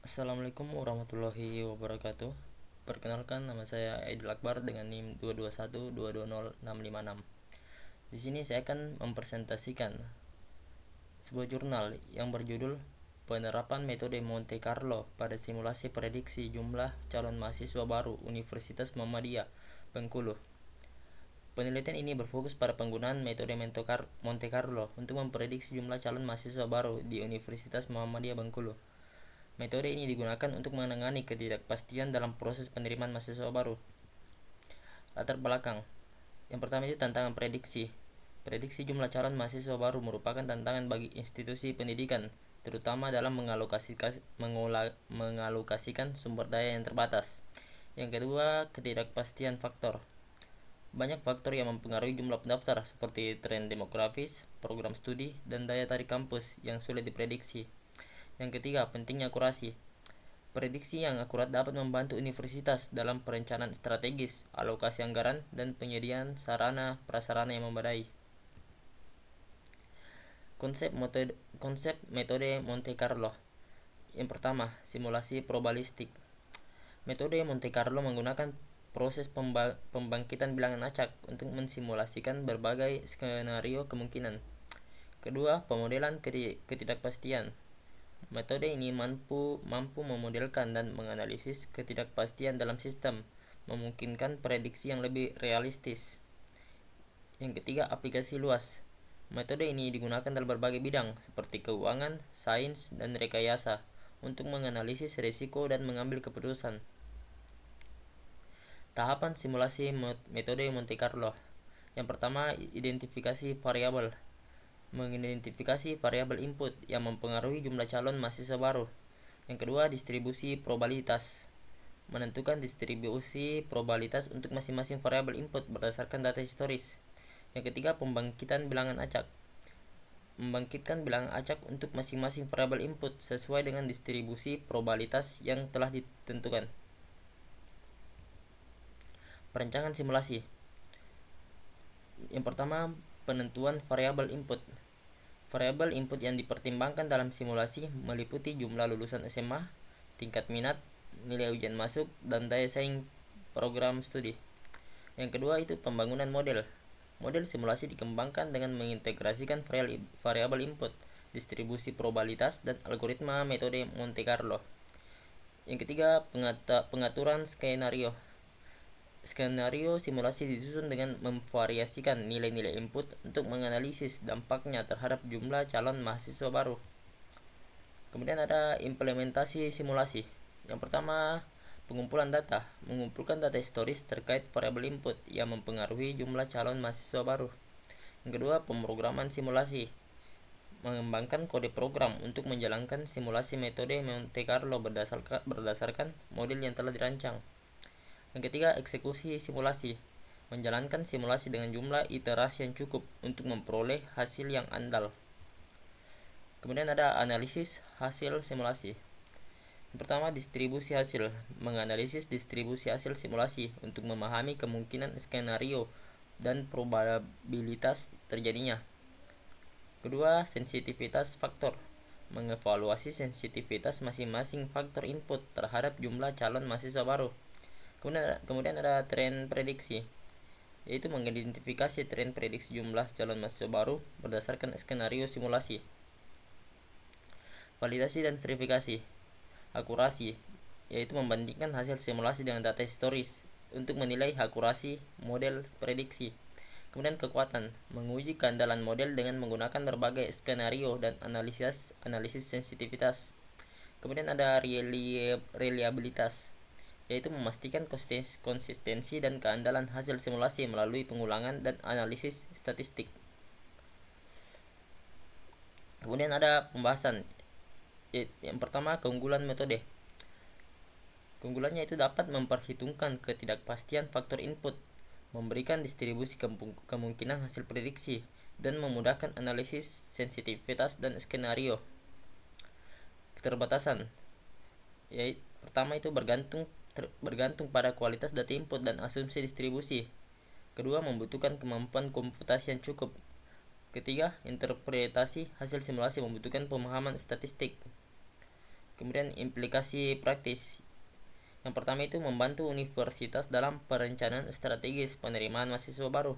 Assalamualaikum warahmatullahi wabarakatuh. Perkenalkan, nama saya Aidil Akbar dengan NIM 221220656. Di sini saya akan mempresentasikan sebuah jurnal yang berjudul Penerapan Metode Monte Carlo pada Simulasi Prediksi Jumlah Calon Mahasiswa Baru Universitas Muhammadiyah, Bengkulu. Penelitian ini berfokus pada penggunaan metode Monte Carlo untuk memprediksi jumlah calon mahasiswa baru di Universitas Muhammadiyah Bengkulu. Metode ini digunakan untuk menangani ketidakpastian dalam proses penerimaan mahasiswa baru. Latar belakang. Yang pertama itu tantangan prediksi. Prediksi jumlah calon mahasiswa baru merupakan tantangan bagi institusi pendidikan, terutama dalam mengalokasikan sumber daya yang terbatas. Yang kedua, ketidakpastian faktor. Banyak faktor yang mempengaruhi jumlah pendaftar seperti tren demografis, program studi, dan daya tarik kampus yang sulit diprediksi. Yang ketiga, pentingnya akurasi. Prediksi yang akurat dapat membantu universitas dalam perencanaan strategis, alokasi anggaran, dan penyediaan sarana prasarana yang memadai. Konsep metode Monte Carlo. Yang pertama, simulasi probabilistik. Metode Monte Carlo menggunakan proses pembangkitan bilangan acak untuk mensimulasikan berbagai skenario kemungkinan. Kedua, pemodelan ketidakpastian. Metode ini mampu memodelkan dan menganalisis ketidakpastian dalam sistem, memungkinkan prediksi yang lebih realistis. Yang ketiga, aplikasi luas. Metode ini digunakan dalam berbagai bidang seperti keuangan, sains, dan rekayasa untuk menganalisis risiko dan mengambil keputusan. Tahapan simulasi metode Monte Carlo. Yang pertama, identifikasi variabel. Mengidentifikasi variabel input yang mempengaruhi jumlah calon mahasiswa baru. Yang kedua, distribusi probabilitas. Menentukan distribusi probabilitas untuk masing-masing variabel input berdasarkan data historis. Yang ketiga, pembangkitan bilangan acak. Membangkitkan bilangan acak untuk masing-masing variabel input sesuai dengan distribusi probabilitas yang telah ditentukan. Perencanaan simulasi. Yang pertama, penentuan variabel input. Variabel input yang dipertimbangkan dalam simulasi meliputi jumlah lulusan SMA, tingkat minat, nilai ujian masuk, dan daya saing program studi. Yang kedua itu pembangunan model. Model simulasi dikembangkan dengan mengintegrasikan variabel input, distribusi probabilitas, dan algoritma metode Monte Carlo. Yang ketiga, pengaturan skenario. Skenario simulasi disusun dengan memvariasikan nilai-nilai input untuk menganalisis dampaknya terhadap jumlah calon mahasiswa baru. Kemudian ada implementasi simulasi. Yang pertama, pengumpulan data. Mengumpulkan data historis terkait variabel input yang mempengaruhi jumlah calon mahasiswa baru. Yang kedua, pemrograman simulasi. Mengembangkan kode program untuk menjalankan simulasi metode Monte Carlo berdasarkan model yang telah dirancang. Yang ketiga, eksekusi simulasi. Menjalankan simulasi dengan jumlah iterasi yang cukup untuk memperoleh hasil yang andal. Kemudian ada analisis hasil simulasi. Yang pertama, distribusi hasil. Menganalisis distribusi hasil simulasi untuk memahami kemungkinan skenario dan probabilitas terjadinya. Kedua, sensitivitas faktor. Mengevaluasi sensitivitas masing-masing faktor input terhadap jumlah calon mahasiswa baru. Kemudian ada tren prediksi, yaitu mengidentifikasi tren prediksi jumlah calon mahasiswa baru berdasarkan skenario simulasi. Validasi dan verifikasi. Akurasi, yaitu membandingkan hasil simulasi dengan data historis untuk menilai akurasi model prediksi. Kemudian kekuatan, menguji keandalan model dengan menggunakan berbagai skenario dan analisis sensitivitas. Kemudian ada reliabilitas, yaitu memastikan konsistensi dan keandalan hasil simulasi melalui pengulangan dan analisis statistik. Kemudian ada pembahasan. Yang pertama, keunggulan metode. Keunggulannya itu dapat memperhitungkan ketidakpastian faktor input, memberikan distribusi kemungkinan hasil prediksi, dan memudahkan analisis sensitivitas dan skenario. Keterbatasan, yaitu pertama itu bergantung pada kualitas data input dan asumsi distribusi. Kedua, membutuhkan kemampuan komputasi yang cukup. Ketiga, interpretasi hasil simulasi membutuhkan pemahaman statistik. Kemudian implikasi praktis. Yang pertama itu membantu universitas dalam perencanaan strategis penerimaan mahasiswa baru.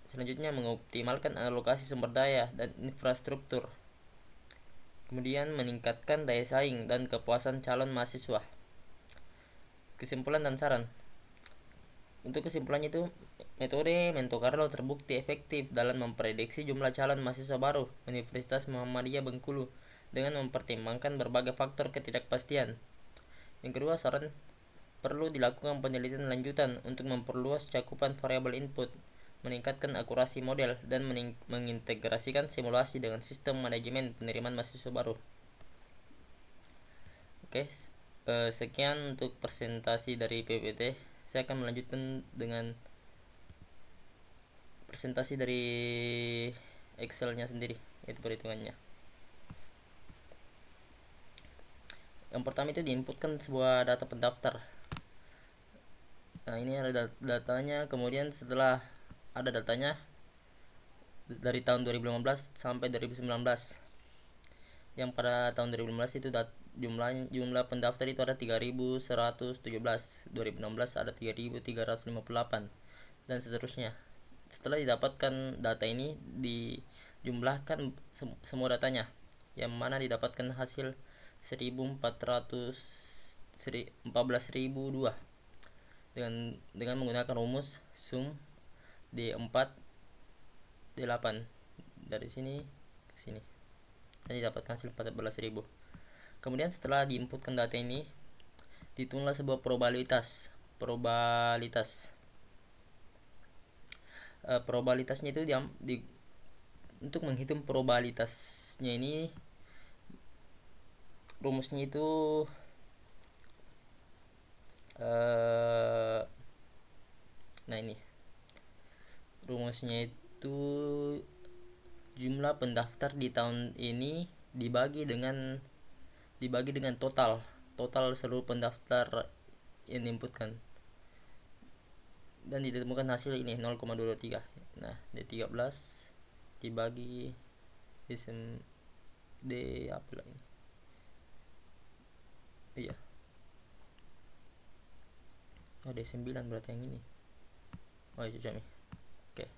Selanjutnya mengoptimalkan alokasi sumber daya dan infrastruktur. Kemudian meningkatkan daya saing dan kepuasan calon mahasiswa. Kesimpulan dan saran. Untuk kesimpulannya itu, metode Monte Carlo terbukti efektif dalam memprediksi jumlah calon mahasiswa baru Universitas Muhammadiyah Bengkulu dengan mempertimbangkan berbagai faktor ketidakpastian. Yang kedua, saran perlu dilakukan penelitian lanjutan untuk memperluas cakupan variabel input, meningkatkan akurasi model, dan mengintegrasikan simulasi dengan sistem manajemen penerimaan mahasiswa baru. Oke, sekian untuk presentasi dari PPT. Saya akan melanjutkan dengan presentasi dari Excel-nya sendiri, yaitu perhitungannya. Yang pertama itu diinputkan sebuah data pendaftar. Nah, ini ada datanya. Kemudian setelah ada datanya dari tahun 2015 sampai 2019. Yang pada tahun 2015 itu jumlah pendaftar itu ada 3.117, 2016 ada 3.358 dan seterusnya. Setelah didapatkan data ini, dijumlahkan semua datanya, yang mana didapatkan hasil 14.002 dengan menggunakan rumus sum D4 D8 dari sini ke sini, dan didapatkan hasil 14.000. Kemudian setelah diinputkan data ini, dihitunglah sebuah probabilitasnya itu untuk menghitung probabilitasnya ini, rumusnya itu nah ini rumusnya itu jumlah pendaftar di tahun ini dibagi dengan total seluruh pendaftar yang diinputkan, dan ditemukan hasil ini 0,223. Nah, D13 dibagi D apa lagi? Iya. Oh, D9 berarti yang ini. Oh, itu cocok nih. Oke.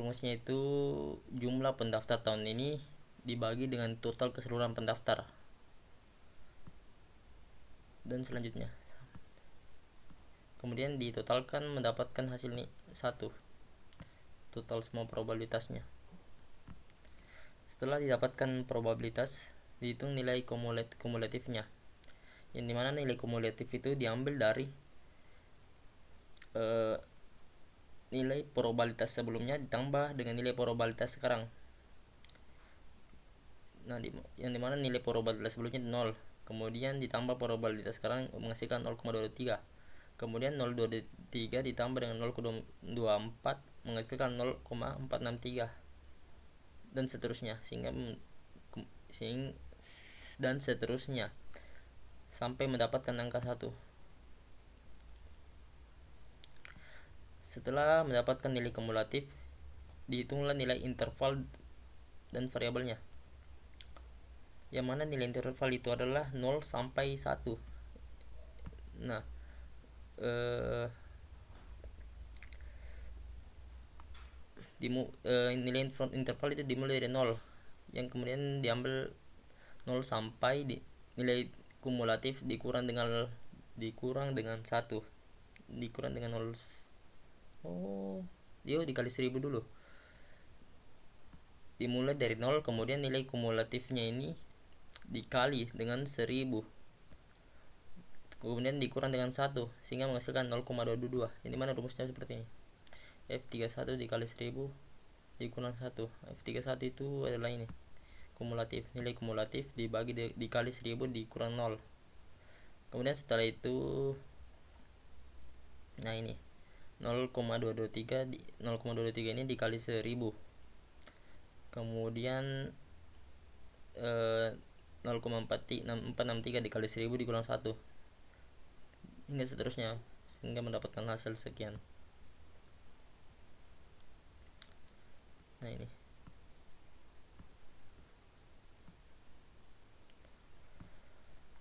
Rumusnya itu jumlah pendaftar tahun ini dibagi dengan total keseluruhan pendaftar. Dan selanjutnya, kemudian ditotalkan mendapatkan hasil ini 1, total semua probabilitasnya. Setelah didapatkan probabilitas, dihitung nilai kumulatifnya, yang dimana nilai kumulatif itu diambil dari nilai probabilitas sebelumnya ditambah dengan nilai probabilitas sekarang. Nah, yang dimana nilai probabilitas sebelumnya 0, kemudian ditambah probabilitas sekarang menghasilkan 0,23, kemudian 0,23 ditambah dengan 0,24 menghasilkan 0,463, dan seterusnya dan seterusnya sampai mendapatkan angka 1. Setelah mendapatkan nilai kumulatif, dihitunglah nilai interval dan variabelnya, yang mana nilai interval itu adalah 0 sampai 1. Nah, nilai interval itu dimulai dari 0, yang kemudian diambil 0 sampai nilai kumulatif dikurang dengan 1, dikurang dengan 0. Dikali 1000 dulu. Dimulai dari 0, kemudian nilai kumulatifnya ini dikali dengan 1000, kemudian dikurang dengan 1 sehingga menghasilkan 0,22. Ini mana rumusnya seperti ini. F31 dikali 1000 dikurang 1. F31 itu adalah ini kumulatif, nilai kumulatif dikali 1000 dikurang 0. Kemudian setelah itu, nah ini 0,223 ini dikali 1000, kemudian 0,463 dikali 1000 dikurang 1, hingga seterusnya sehingga mendapatkan hasil sekian. Nah, ini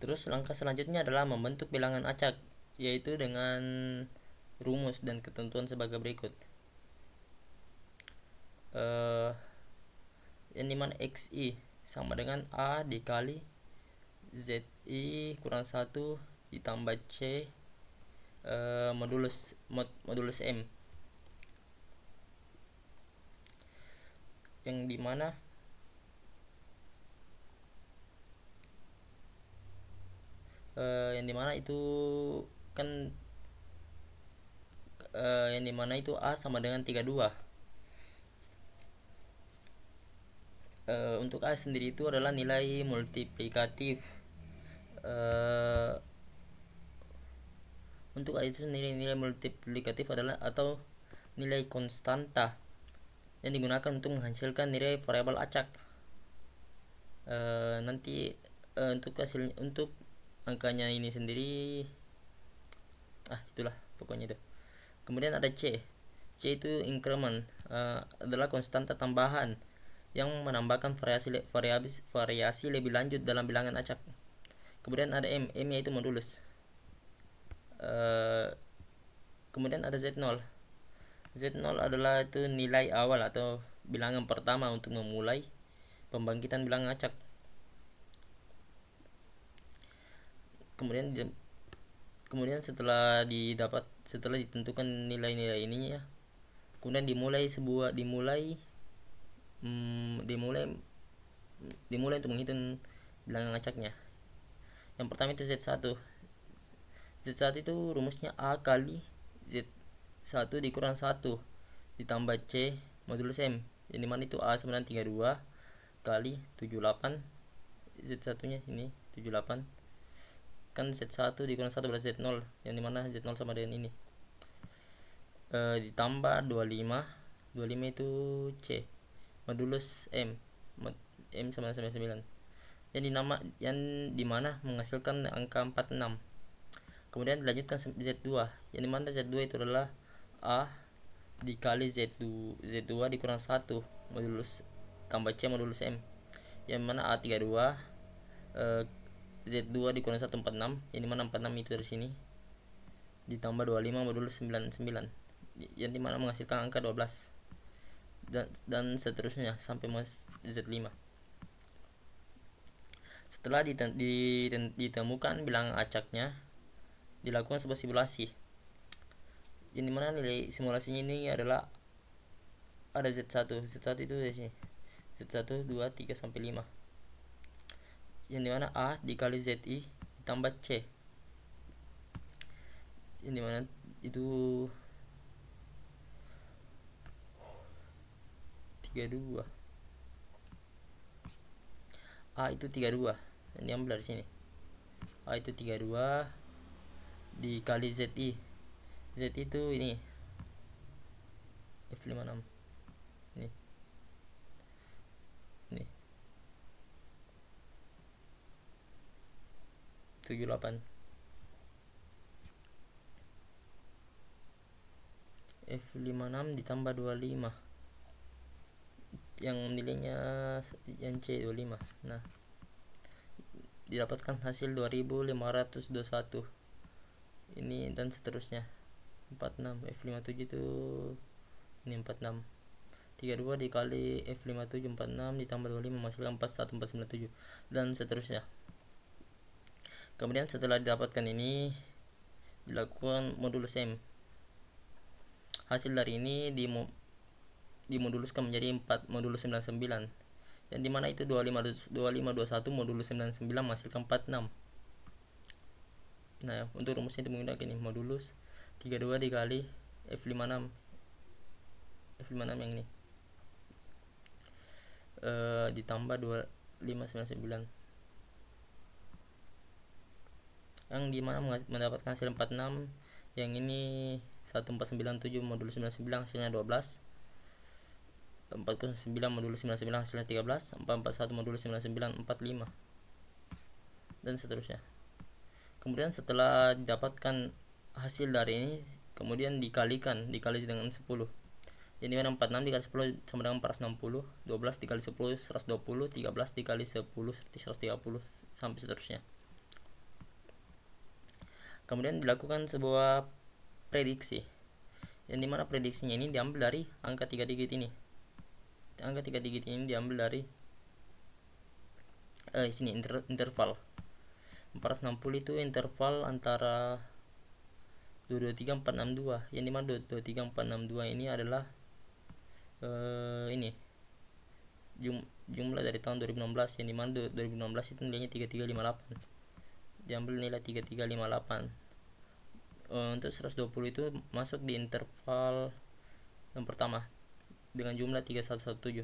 Terus langkah selanjutnya adalah membentuk bilangan acak, yaitu dengan rumus dan ketentuan sebagai berikut. Yang dimana XI sama dengan A dikali ZI kurang 1 ditambah C modulus M, yang dimana itu kan yang dimana itu A sama dengan 32. Untuk A sendiri itu adalah nilai multiplikatif. Untuk A itu nilai multiplikatif adalah atau nilai konstanta yang digunakan untuk menghasilkan nilai variabel acak. Nanti untuk hasilnya, untuk angkanya ini sendiri itulah pokoknya itu. Kemudian ada C itu increment, adalah konstanta tambahan yang menambahkan variasi lebih lanjut dalam bilangan acak. Kemudian ada M yaitu modulus. Kemudian ada Z0 adalah itu nilai awal atau bilangan pertama untuk memulai pembangkitan bilangan acak. Kemudian setelah ditentukan nilai-nilai ini ya, kemudian dimulai untuk menghitung bilangan acaknya. Yang pertama itu Z1 itu rumusnya A kali Z1 dikurang 1 ditambah C modulus M, yang dimana itu A sama dengan 32 kali 78, Z1 nya ini 78 kan Z1 dikurang 1 berarti Z0, yang dimana Z0 sama dengan ini, ditambah 25 itu C modulus M sama dengan 9, yang dimana menghasilkan angka 46. Kemudian dilanjutkan Z2, yang dimana Z2 itu adalah A dikali Z2 dikurang 1 modulus tambah C modulus M, yang mana A 32, Z2 dikurang 1 46, yang dimana 46 itu dari sini, ditambah 25 modulus 99, yang dimana menghasilkan angka 12, dan seterusnya sampai Z5. Setelah ditemukan bilangan acaknya, dilakukan sebuah simulasi, yang dimana nilai simulasinya ini adalah ada Z1 itu di sini, Z1 2 3 sampai 5, yang dimana A dikali ZI ditambah C, yang dimana itu 32, A itu 32, yang diambil dari sini, A itu 32 dikali ZI itu ini F56 ini 78, F56 ditambah 25 yang nilainya yang C 25. Nah, didapatkan hasil 2521 ini, dan seterusnya 46. F57 itu ini 46, 32 dikali F57 46 ditambah 25 menghasilkan 41497, dan seterusnya. Kemudian setelah didapatkan ini dilakukan modulus M. Hasil dari ini dimoduluskan menjadi 4 modulus 99, yang dimana itu 2521 modulus 99 menghasilkan 46. Nah, untuk rumusnya itu menggunakan ini modulus 32 dikali F56 yang ini, ditambah 2599, yang dimana mendapatkan hasil 46, yang ini 1497 modulus 99 hasilnya 12, 409 modulus 99 hasilnya 13, 441 modulus 99 45, dan seterusnya. Kemudian setelah didapatkan hasil dari ini, kemudian dikali dengan 10, jadi 46 dikali 10 sama dengan 460, 12 dikali 10 120, 13 dikali 10 130, sampai seterusnya. Kemudian dilakukan sebuah prediksi, yang dimana prediksinya ini diambil dari angka 3 digit ini. Angka 3 digit ini diambil dari sini interval 460 itu interval antara 223462, yang dimana 223462 ini adalah ini jumlah dari tahun 2016, yang dimana 2016 itu nilainya 3358, diambil nilai 3358. Untuk 120 itu masuk di interval yang pertama dengan jumlah 3117.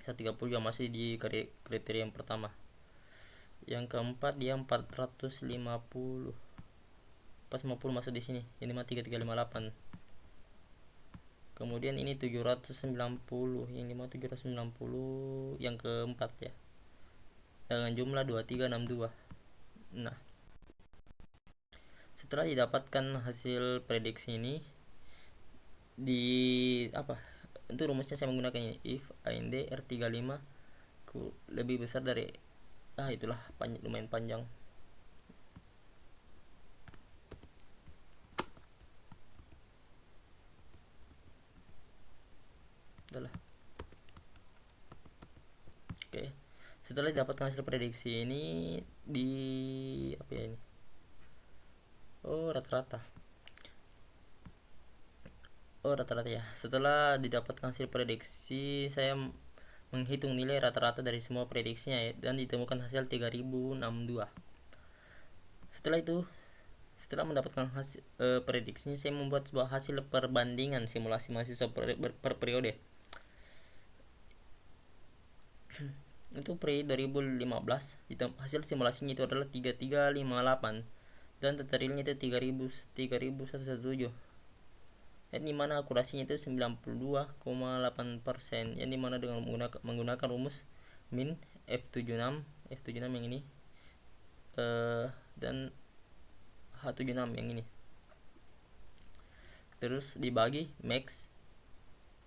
130 yang masih di kriteria yang pertama. Yang keempat dia 450. 450 masuk di sini. Ini mah 3358. Kemudian ini 790, yang dimana 790 yang keempat ya. Dengan jumlah 2362. Nah, setelah didapatkan hasil prediksi ini untuk rumusnya saya menggunakan ini, if AND R35 lebih besar dari itulah lumayan panjang. Oke. Setelah didapatkan hasil prediksi ini di ini? Rata-rata ya. Setelah didapatkan hasil prediksi, saya menghitung nilai rata-rata dari semua prediksinya ya, dan ditemukan hasil 3062. Setelah mendapatkan hasil prediksinya, saya membuat sebuah hasil perbandingan simulasi mahasiswa per periode. Untuk periode 2015, hasil simulasinya itu adalah 3358 dan data realnya itu 3117, yang dimana akurasinya itu 92,8%, yang dimana dengan menggunakan rumus min F76 yang ini dan H76 yang ini, terus dibagi max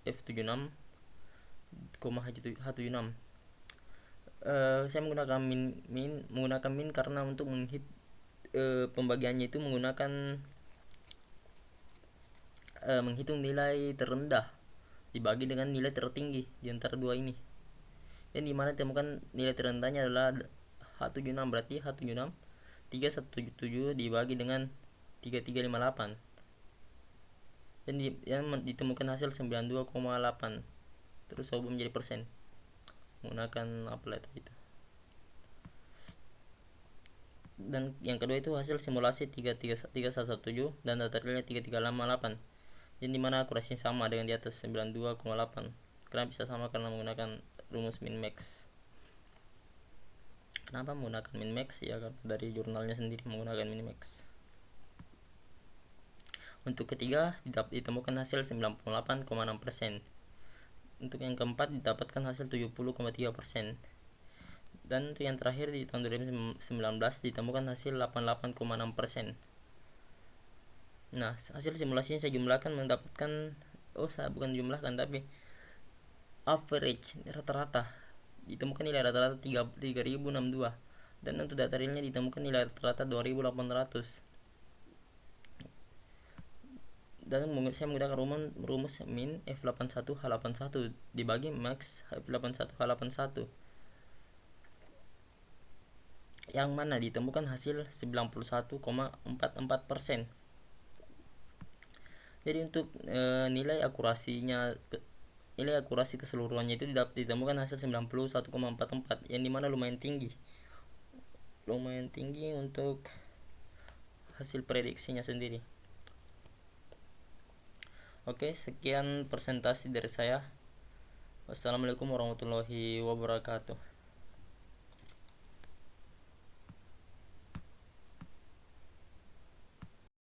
F76, H76. Saya menggunakan min karena untuk pembagiannya itu menggunakan menghitung nilai terendah dibagi dengan nilai tertinggi di antara dua ini, yang dimana ditemukan nilai terendahnya adalah H76, berarti H76 3177 dibagi dengan 3358, dan yang ditemukan hasil 92,8, terus saya ubah menjadi persen menggunakan itu. Dan yang kedua itu hasil simulasi 3117 dan data realnya 3358, yang dimana akurasinya sama dengan di atas 92,8. Kenapa bisa sama? Karena menggunakan rumus min max. Kenapa menggunakan min max? Ya karena dari jurnalnya sendiri menggunakan min max. Untuk ketiga ditemukan hasil 98,6%. Untuk yang keempat didapatkan hasil 70,3%. Dan untuk yang terakhir di tahun 2019 ditemukan hasil 88,6%. Nah, hasil simulasinya saya jumlahkan mendapatkan saya bukan jumlahkan tapi average rata-rata ditemukan nilai rata-rata 3062, dan untuk data realnya ditemukan nilai rata-rata 2800. Dan saya menggunakan rumus min F81 H81 dibagi max F81 H81, yang mana ditemukan hasil 91,44%. Jadi untuk nilai akurasi keseluruhannya itu ditemukan hasil 91,44, yang dimana lumayan tinggi untuk hasil prediksinya sendiri. Oke, sekian presentasi dari saya. Wassalamualaikum warahmatullahi wabarakatuh.